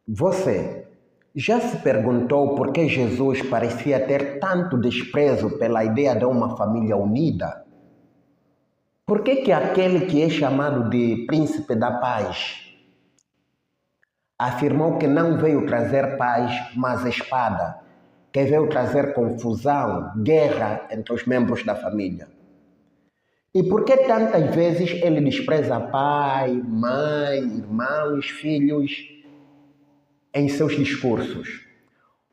Você já se perguntou por que Jesus parecia ter tanto desprezo pela ideia de uma família unida? Por que aquele que é chamado de Príncipe da Paz afirmou que não veio trazer paz, mas espada, que veio trazer confusão, guerra entre os membros da família? E por que tantas vezes ele despreza pai, mãe, irmãos, filhos em seus discursos?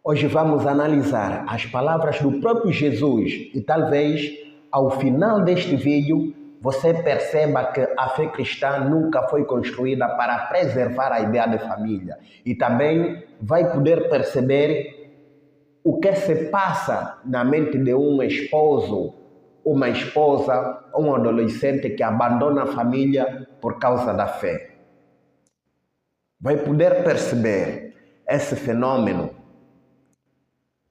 Hoje vamos analisar as palavras do próprio Jesus e talvez ao final deste vídeo você perceba que a fé cristã nunca foi construída para preservar a ideia de família e também vai poder perceber o que se passa na mente de um esposo, uma esposa ou um adolescente que abandona a família por causa da fé. Vai poder perceber esse fenômeno.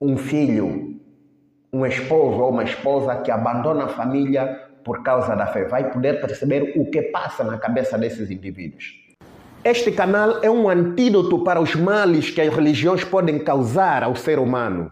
Um filho, um esposo ou uma esposa que abandona a família por causa da fé. Vai poder perceber o que passa na cabeça desses indivíduos. Este canal é um antídoto para os males que as religiões podem causar ao ser humano.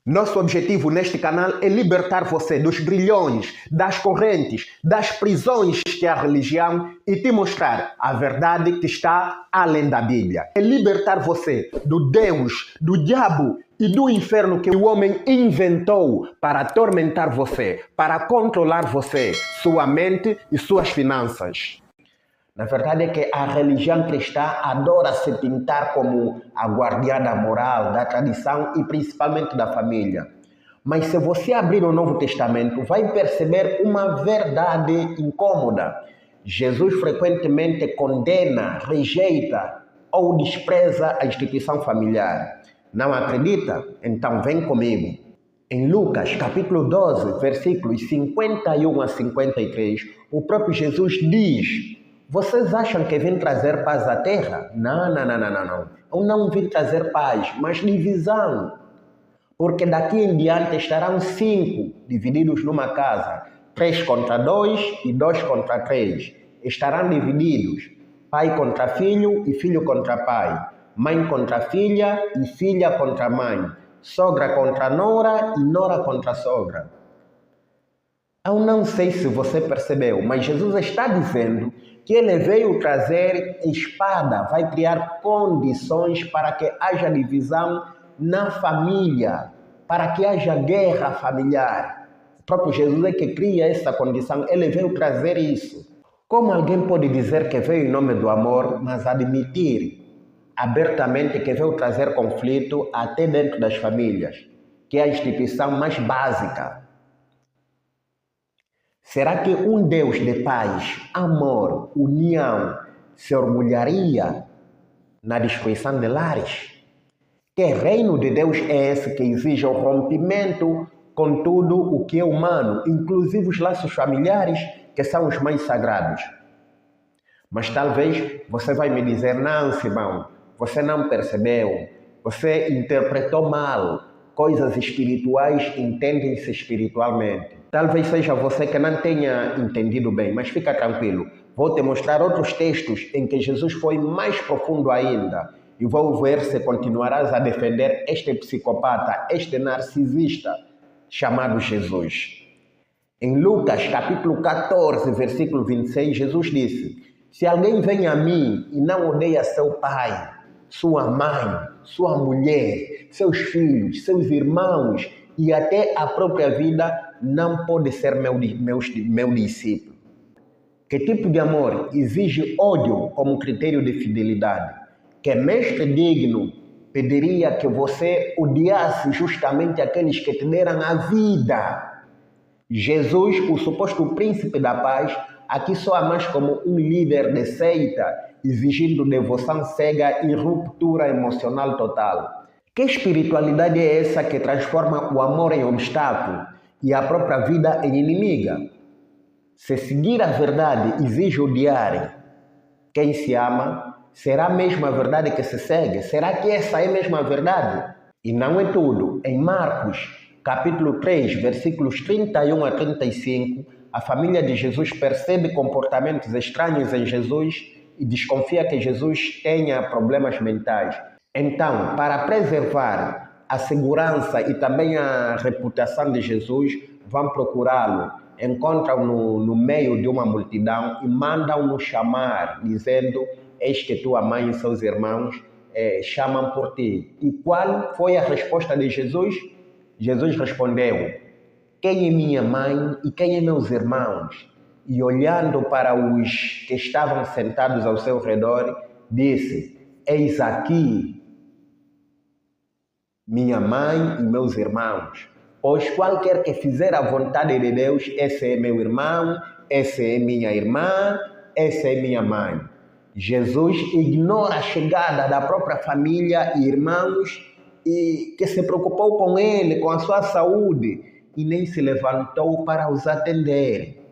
Nosso objetivo neste canal é libertar você dos grilhões, das correntes, das prisões que é a religião e te mostrar a verdade que está além da Bíblia. É libertar você do Deus, do diabo e do inferno que o homem inventou para atormentar você, para controlar você, sua mente e suas finanças. Na verdade é que a religião cristã adora se pintar como a guardiã da moral, da tradição e principalmente da família. Mas se você abrir o Novo Testamento, vai perceber uma verdade incômoda. Jesus frequentemente condena, rejeita ou despreza a instituição familiar. Não acredita? Então vem comigo. Em Lucas, capítulo 12, versículos 51 a 53, o próprio Jesus diz: vocês acham que vim trazer paz à terra? Não. Eu não vim trazer paz, mas divisão. Porque daqui em diante estarão 5 divididos numa casa. 3 contra 2 e 2 contra 3. Estarão divididos. Pai contra filho e filho contra pai. Mãe contra filha e filha contra mãe. Sogra contra nora e nora contra sogra. Eu não sei se você percebeu, mas Jesus está dizendo que ele veio trazer espada, vai criar condições para que haja divisão na família, para que haja guerra familiar. O próprio Jesus é que cria essa condição, ele veio trazer isso. Como alguém pode dizer que veio em nome do amor, mas admitir abertamente que veio trazer conflito até dentro das famílias, que é a instituição mais básica? Será que um Deus de paz, amor, união se orgulharia na destruição de lares? Que reino de Deus é esse que exige o rompimento com tudo o que é humano, inclusive os laços familiares, que são os mais sagrados? Mas talvez você vai me dizer: não, Simão, você não percebeu, você interpretou mal. Coisas espirituais entendem-se espiritualmente. Talvez seja você que não tenha entendido bem, mas fica tranquilo. Vou te mostrar outros textos em que Jesus foi mais profundo ainda. E vou ver se continuarás a defender este psicopata, este narcisista chamado Jesus. Em Lucas, capítulo 14, versículo 26, Jesus disse: se alguém vem a mim e não odeia seu pai, sua mãe, sua mulher, seus filhos, seus irmãos e até a própria vida, não pode ser meu discípulo. Que tipo de amor exige ódio como critério de fidelidade? Que mestre digno pediria que você odiasse justamente aqueles que te deram a vida? Jesus, o suposto príncipe da paz, aqui soa mais como um líder de seita, exigindo devoção cega e ruptura emocional total. Que espiritualidade é essa que transforma o amor em obstáculo e a própria vida em inimiga? Se seguir a verdade exige odiar quem se ama, será mesmo a verdade que se segue? Será que essa é mesmo a verdade? E não é tudo. Em Marcos, capítulo 3, versículos 31 a 35, a família de Jesus percebe comportamentos estranhos em Jesus e desconfia que Jesus tenha problemas mentais. Então, para preservar a segurança e também a reputação de Jesus, vão procurá-lo, encontram-no no meio de uma multidão e mandam-no chamar, dizendo: eis que tua mãe e seus irmãos chamam por ti. E qual foi a resposta de Jesus? Jesus respondeu: quem é minha mãe e quem é meus irmãos? E olhando para os que estavam sentados ao seu redor, disse: eis aqui minha mãe e meus irmãos. Pois qualquer que fizer a vontade de Deus, esse é meu irmão, essa é minha irmã, essa é minha mãe. Jesus ignora a chegada da própria família e irmãos e que se preocupou com ele, com a sua saúde, e nem se levantou para os atender.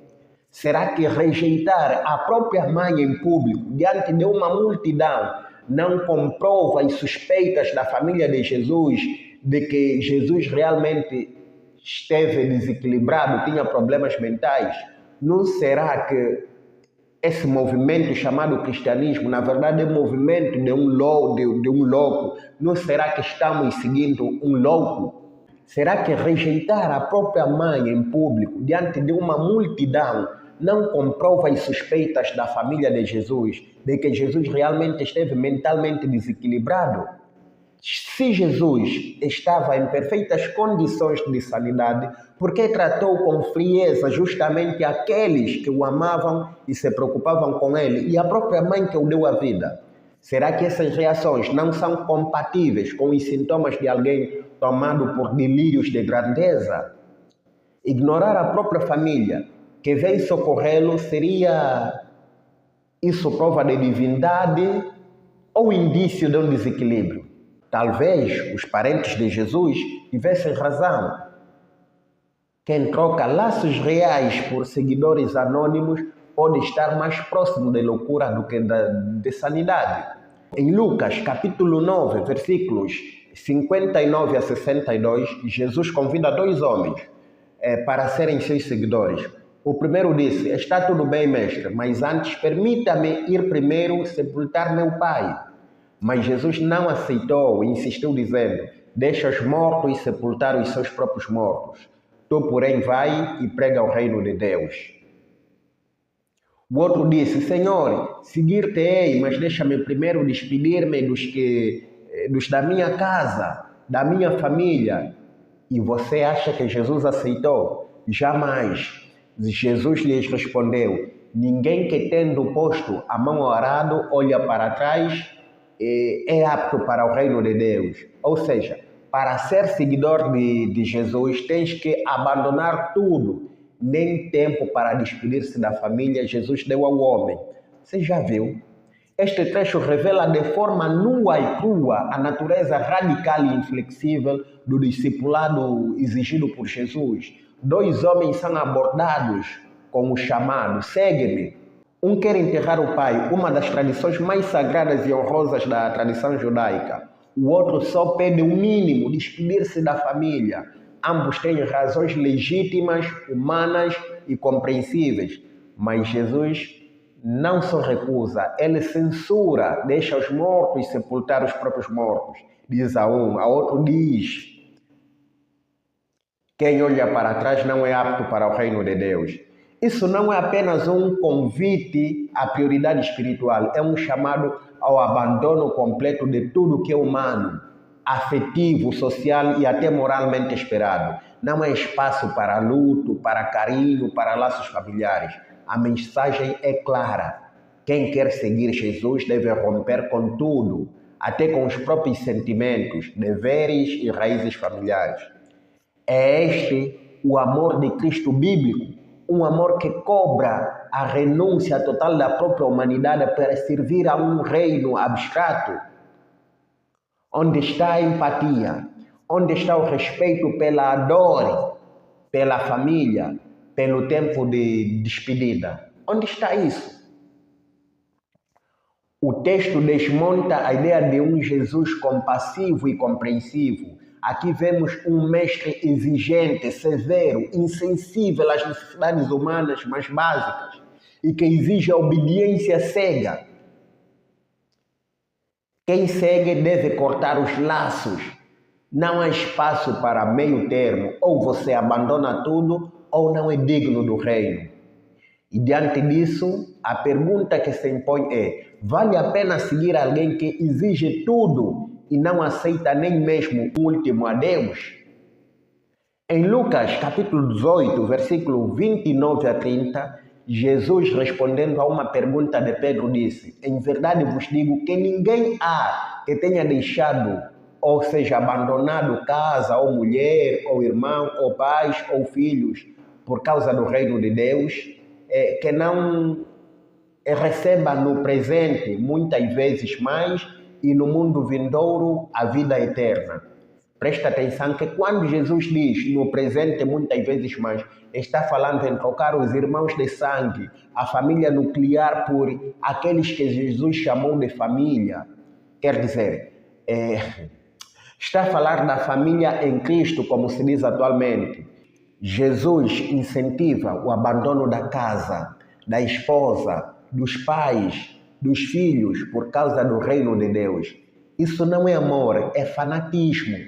Será que rejeitar a própria mãe em público, diante de uma multidão, não comprova as suspeitas da família de Jesus de que Jesus realmente esteve desequilibrado, tinha problemas mentais? Não será que esse movimento chamado cristianismo, na verdade, é um movimento de um louco? Não será que estamos seguindo um louco? Será que rejeitar a própria mãe em público, diante de uma multidão, não comprova as suspeitas da família de Jesus, de que Jesus realmente esteve mentalmente desequilibrado? Se Jesus estava em perfeitas condições de sanidade, por que tratou com frieza justamente aqueles que o amavam e se preocupavam com ele, e a própria mãe que o deu a vida? Será que essas reações não são compatíveis com os sintomas de alguém tomado por delírios de grandeza? Ignorar a própria família que veio socorrê-lo, seria isso prova de divindade ou indício de um desequilíbrio? Talvez os parentes de Jesus tivessem razão. Quem troca laços reais por seguidores anônimos pode estar mais próximo de loucura do que de sanidade. Em Lucas, capítulo 9, versículos 59 a 62, Jesus convida dois homens para serem seus seguidores. O primeiro disse: está tudo bem, mestre, mas antes permita-me ir primeiro sepultar meu pai. Mas Jesus não aceitou e insistiu dizendo: deixa os mortos sepultar os seus próprios mortos. Tu, porém, vai e prega o reino de Deus. O outro disse: Senhor, seguir-te-ei, mas deixa-me primeiro despedir-me dos da minha casa, da minha família. E você acha que Jesus aceitou? Jamais. Jesus lhes respondeu: ninguém que tendo posto a mão ao arado olha para trás é apto para o reino de Deus. Ou seja, para ser seguidor de Jesus tens que abandonar tudo. Nem tempo para despedir-se da família Jesus deu ao homem. Você já viu? Este trecho revela de forma nua e crua a natureza radical e inflexível do discipulado exigido por Jesus. Dois homens são abordados com o chamado: segue-me. Um quer enterrar o pai, uma das tradições mais sagradas e honrosas da tradição judaica. O outro só pede o mínimo, despedir-se da família. Ambos têm razões legítimas, humanas e compreensíveis. Mas Jesus não só recusa, ele censura, deixa os mortos sepultar os próprios mortos. Diz a um, a outro diz: quem olha para trás não é apto para o reino de Deus. Isso não é apenas um convite à prioridade espiritual, é um chamado ao abandono completo de tudo que é humano, afetivo, social e até moralmente esperado. Não há espaço para luto, para carinho, para laços familiares. A mensagem é clara: quem quer seguir Jesus deve romper com tudo, até com os próprios sentimentos, deveres e raízes familiares. É este o amor de Cristo bíblico, um amor que cobra a renúncia total da própria humanidade para servir a um reino abstrato, onde está a empatia, onde está o respeito pela dor, pela família, pelo tempo de despedida. Onde está isso? O texto desmonta a ideia de um Jesus compassivo e compreensivo. Aqui vemos um mestre exigente, severo, insensível às necessidades humanas mais básicas e que exige a obediência cega. Quem segue deve cortar os laços. Não há espaço para meio termo. Ou você abandona tudo ou não é digno do reino. E diante disso, a pergunta que se impõe é: vale a pena seguir alguém que exige tudo e não aceita nem mesmo o último adeus? Em Lucas capítulo 18, versículo 29 a 30, Jesus, respondendo a uma pergunta de Pedro, disse: em verdade vos digo que ninguém há que tenha deixado, ou seja, abandonado casa, ou mulher, ou irmão, ou pais, ou filhos, por causa do reino de Deus, que não receba no presente muitas vezes mais e no mundo vindouro a vida eterna. Presta atenção que quando Jesus diz no presente muitas vezes mais, está falando em trocar os irmãos de sangue, a família nuclear, por aqueles que Jesus chamou de família. Quer dizer, está a falar da família em Cristo, como se diz atualmente. Jesus incentiva o abandono da casa, da esposa, dos pais, dos filhos, por causa do reino de Deus. Isso não é amor, é fanatismo.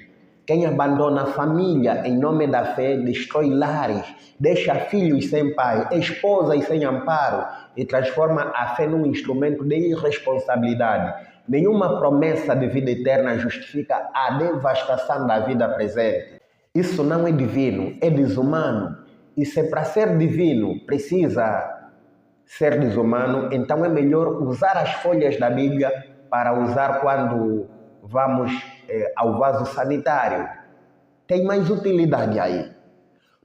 Quem abandona a família em nome da fé destrói lares, deixa filhos sem pai, esposas sem amparo e transforma a fé num instrumento de irresponsabilidade. Nenhuma promessa de vida eterna justifica a devastação da vida presente. Isso não é divino, é desumano. E se para ser divino precisa ser desumano, então é melhor usar as folhas da Bíblia para usar quando vamos ao vaso sanitário. Tem mais utilidade aí.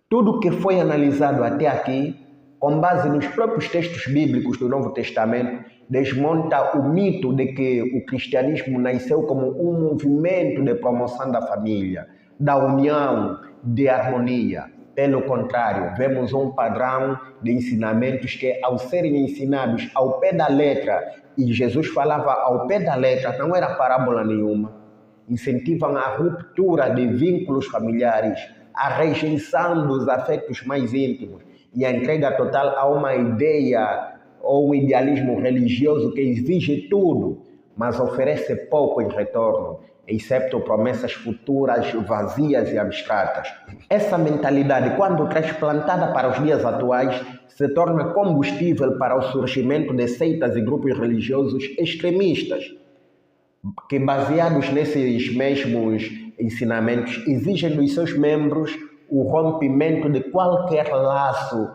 Tudo que foi analisado até aqui, com base nos próprios textos bíblicos do Novo Testamento, desmonta o mito de que o cristianismo nasceu como um movimento de promoção da família, da união, de harmonia. Pelo contrário, vemos um padrão de ensinamentos que, ao serem ensinados ao pé da letra, e Jesus falava ao pé da letra, não era parábola nenhuma, incentivam a ruptura de vínculos familiares, a rejeição dos afetos mais íntimos e a entrega total a uma ideia ou um idealismo religioso que exige tudo, mas oferece pouco em retorno, excepto promessas futuras vazias e abstratas. Essa mentalidade, quando transplantada para os dias atuais, se torna combustível para o surgimento de seitas e grupos religiosos extremistas, que, baseados nesses mesmos ensinamentos, exigem dos seus membros o rompimento de qualquer laço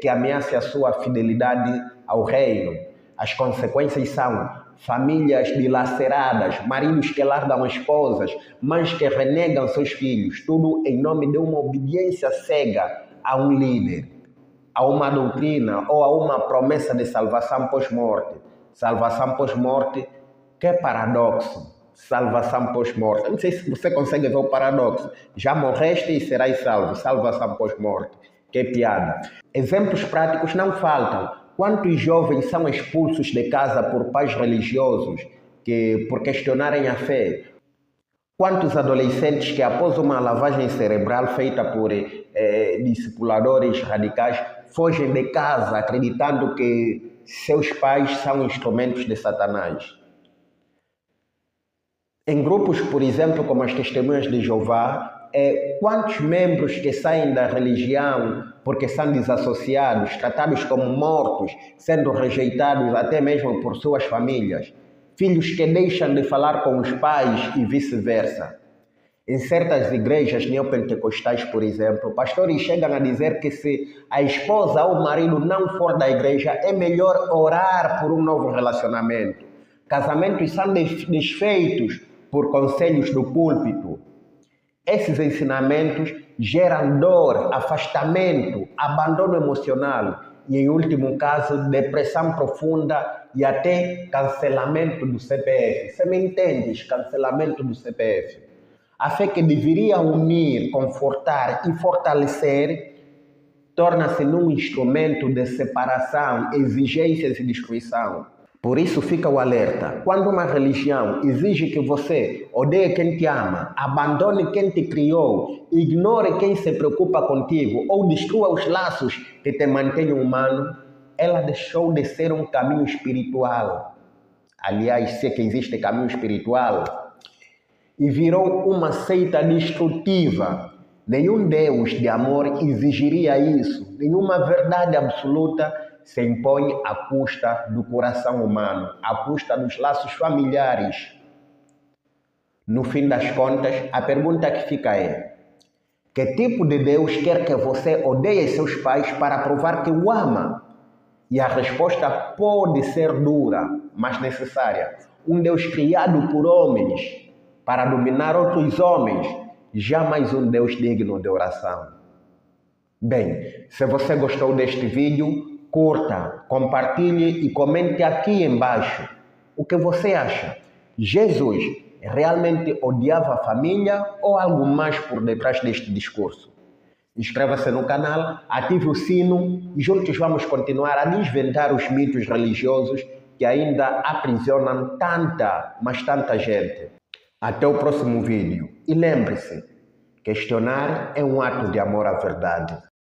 que ameace a sua fidelidade ao reino. As consequências são famílias dilaceradas, maridos que largam esposas, mães que renegam seus filhos, tudo em nome de uma obediência cega a um líder, a uma doutrina ou a uma promessa de salvação pós-morte. Salvação pós-morte, que paradoxo. Salvação pós-morte. Não sei se você consegue ver o paradoxo. Já morreste e serás salvo. Salvação pós-morte. Que piada. Exemplos práticos não faltam. Quantos jovens são expulsos de casa por pais religiosos por questionarem a fé? Quantos adolescentes que, após uma lavagem cerebral feita por discipuladores radicais, fogem de casa acreditando que seus pais são instrumentos de Satanás? Em grupos, por exemplo, como as Testemunhas de Jeová, quantos membros que saem da religião porque são desassociados, tratados como mortos, sendo rejeitados até mesmo por suas famílias? Filhos que deixam de falar com os pais e vice-versa. Em certas igrejas neopentecostais, por exemplo, pastores chegam a dizer que se a esposa ou o marido não for da igreja, é melhor orar por um novo relacionamento. Casamentos são desfeitos por conselhos do púlpito. Esses ensinamentos geram dor, afastamento, abandono emocional e, em último caso, depressão profunda e até cancelamento do CPF. Você me entende? Cancelamento do CPF. A fé que deveria unir, confortar e fortalecer torna-se num instrumento de separação, exigências e destruição. Por isso fica o alerta. Quando uma religião exige que você odeie quem te ama, abandone quem te criou, ignore quem se preocupa contigo ou destrua os laços que te mantêm humano, ela deixou de ser um caminho espiritual. aliás, se é que existe caminho espiritual, e virou uma seita destrutiva. Nenhum Deus de amor exigiria isso. Nenhuma verdade absoluta se impõe à custa do coração humano, à custa dos laços familiares. No fim das contas, a pergunta que fica é: que tipo de Deus quer que você odeie seus pais para provar que o ama? E a resposta pode ser dura, mas necessária. Um Deus criado por homens para dominar outros homens, jamais um Deus digno de oração. Bem, se você gostou deste vídeo, curta, compartilhe e comente aqui embaixo o que você acha. Jesus realmente odiava a família ou algo mais por detrás deste discurso? Inscreva-se no canal, ative o sino e juntos vamos continuar a desvendar os mitos religiosos que ainda aprisionam tanta, mas tanta gente. Até o próximo vídeo. E lembre-se, questionar é um ato de amor à verdade.